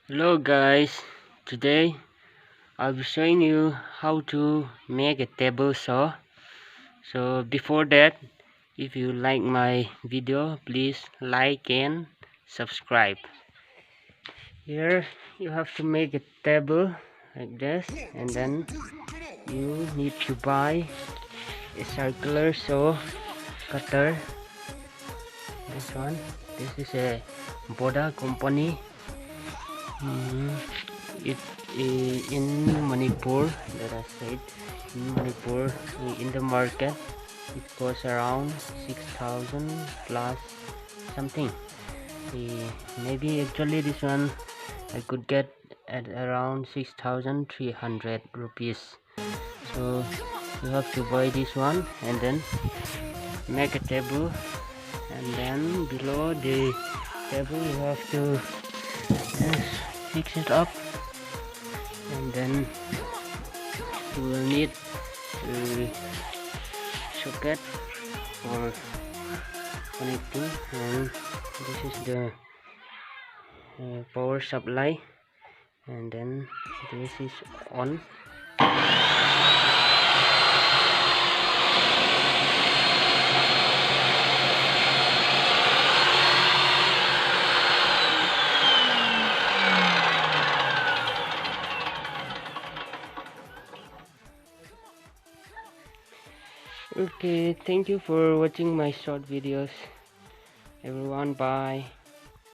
Hello guys, today I'll be showing you how to make a table saw. So before that, if you like my video, please like and subscribe. Here you have to make a table like this, and then you need to buy a circular saw cutter. This is a Boda company. It in Manipur, that I said, in Manipur, in the market it costs around 6,000 plus something. Maybe actually this one I could get at around 6,300 rupees. So you have to buy this one and then make a table, and then below the table you have to fix it up, and then you will need a socket for connecting, and this is the power supply, and then this is on. Okay, thank you for watching my short videos everyone. Bye.